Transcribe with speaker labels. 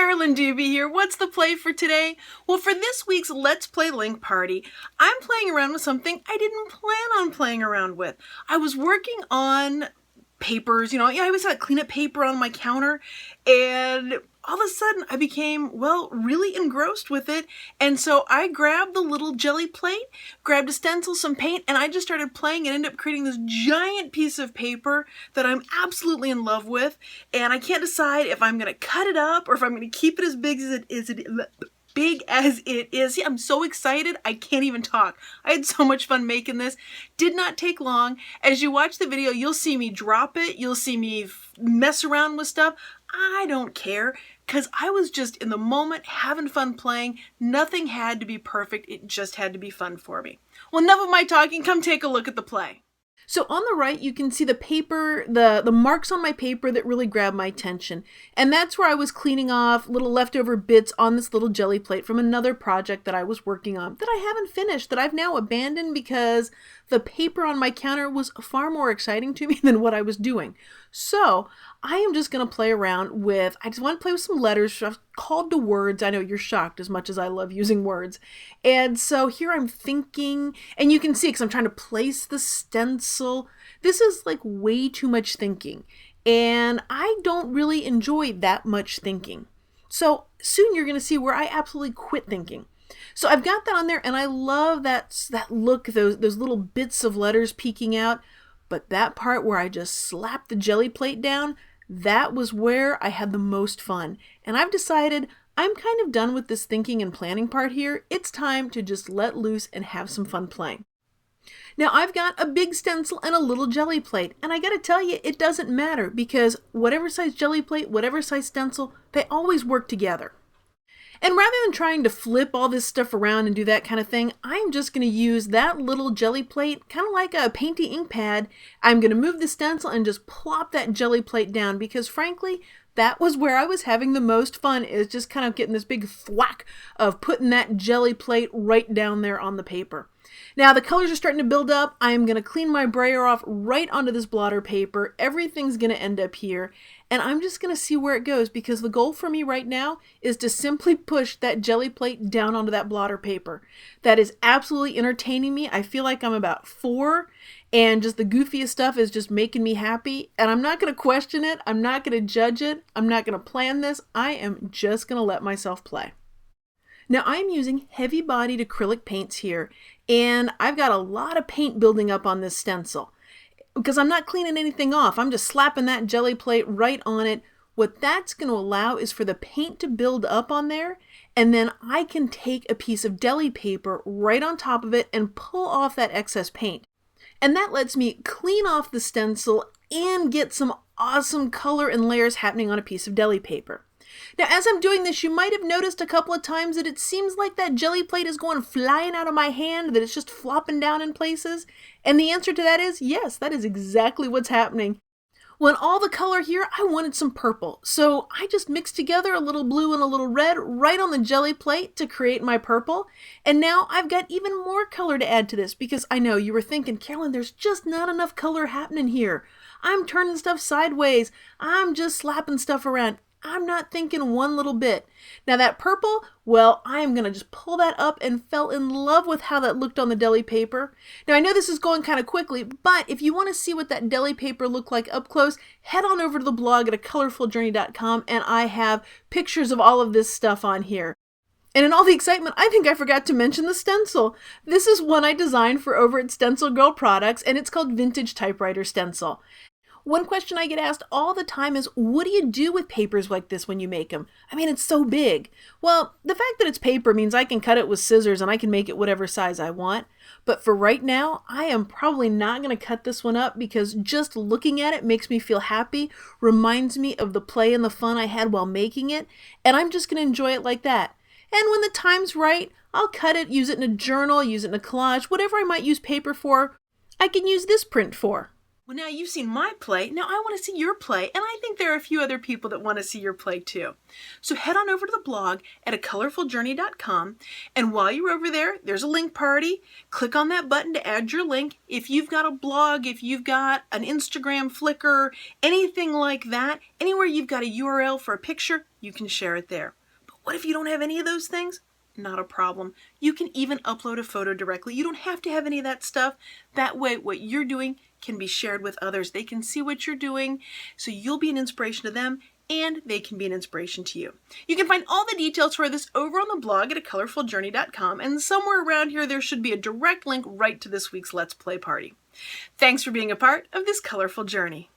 Speaker 1: Carolyn Dube here. What's the play for today? Well, for this week's Let's Play Link Party, I'm playing around with something I didn't plan on playing around with. I was working on papers, I always had clean-up paper on my counter, and all of a sudden I became, really engrossed with it. And so I grabbed the little jelly plate, grabbed a stencil, some paint, and I just started playing and ended up creating this giant piece of paper that I'm absolutely in love with. And I can't decide if I'm going to cut it up or if I'm going to keep it as big as it is. Yeah, I'm so excited. I can't even talk. I had so much fun making this. Did not take long. As you watch the video, you'll see me drop it. You'll see me mess around with stuff. I don't care because I was just in the moment having fun playing. Nothing had to be perfect. It just had to be fun for me. Well, enough of my talking. Come take a look at the play. So on the right, you can see the paper, the marks on my paper that really grabbed my attention. And that's where I was cleaning off little leftover bits on this little jelly plate from another project that I was working on that I haven't finished, that I've now abandoned because the paper on my counter was far more exciting to me than what I was doing. So I am just going to play around with, I just want to play with some letters called to words. I know you're shocked as much as I love using words. And so here I'm thinking, and you can see because I'm trying to place the stencil. This is like way too much thinking. And I don't really enjoy that much thinking. So soon you're going to see where I absolutely quit thinking. So I've got that on there and I love that look, those little bits of letters peeking out. But that part where I just slapped the jelly plate down, that was where I had the most fun. And I've decided I'm kind of done with this thinking and planning part here. It's time to just let loose and have some fun playing. Now I've got a big stencil and a little jelly plate. And I gotta tell you, it doesn't matter because whatever size jelly plate, whatever size stencil, they always work together. And rather than trying to flip all this stuff around and do that kind of thing, I'm just going to use that little jelly plate, kind of like a painty ink pad. I'm going to move the stencil and just plop that jelly plate down because frankly, that was where I was having the most fun, is just kind of getting this big thwack of putting that jelly plate right down there on the paper. Now the colors are starting to build up. I'm going to clean my brayer off right onto this blotter paper. Everything's going to end up here. And I'm just going to see where it goes because the goal for me right now is to simply push that jelly plate down onto that blotter paper. That is absolutely entertaining me. I feel like I'm about 4 and just the goofiest stuff is just making me happy. And I'm not going to question it. I'm not going to judge it. I'm not going to plan this. I am just going to let myself play. Now I'm using heavy-bodied acrylic paints here, and I've got a lot of paint building up on this stencil because I'm not cleaning anything off. I'm just slapping that jelly plate right on it. What that's going to allow is for the paint to build up on there, and then I can take a piece of deli paper right on top of it and pull off that excess paint. And that lets me clean off the stencil and get some awesome color and layers happening on a piece of deli paper. Now, as I'm doing this, you might have noticed a couple of times that it seems like that jelly plate is going flying out of my hand, that it's just flopping down in places. And the answer to that is yes, that is exactly what's happening. When all the color here, I wanted some purple. So I just mixed together a little blue and a little red right on the jelly plate to create my purple. And now I've got even more color to add to this because I know you were thinking, Carolyn, there's just not enough color happening here. I'm turning stuff sideways. I'm just slapping stuff around. I'm not thinking one little bit. Now that purple, well, I am going to just pull that up and fell in love with how that looked on the deli paper. Now I know this is going kind of quickly, but if you want to see what that deli paper looked like up close, head on over to the blog at acolorfuljourney.com and I have pictures of all of this stuff on here. And in all the excitement, I think I forgot to mention the stencil. This is one I designed for over at Stencil Girl Products, and it's called Vintage Typewriter Stencil. One question I get asked all the time is, what do you do with papers like this when you make them? I mean, it's so big. Well, the fact that it's paper means I can cut it with scissors and I can make it whatever size I want. But for right now, I am probably not going to cut this one up because just looking at it makes me feel happy, reminds me of the play and the fun I had while making it, and I'm just going to enjoy it like that. And when the time's right, I'll cut it, use it in a journal, use it in a collage, whatever I might use paper for, I can use this print for. Well, now you've seen my play. Now I want to see your play, and I think there are a few other people that want to see your play too. So head on over to the blog at acolorfuljourney.com, and while you're over there, there's a link party. Click on that button to add your link. If you've got a blog, if you've got an Instagram, Flickr, anything like that, anywhere you've got a URL for a picture, you can share it there. But what if you don't have any of those things? Not a problem. You can even upload a photo directly. You don't have to have any of that stuff. That way, what you're doing can be shared with others. They can see what you're doing, so you'll be an inspiration to them, and they can be an inspiration to you. You can find all the details for this over on the blog at acolorfuljourney.com, and somewhere around here there should be a direct link right to this week's Let's Play party. Thanks for being a part of this colorful journey.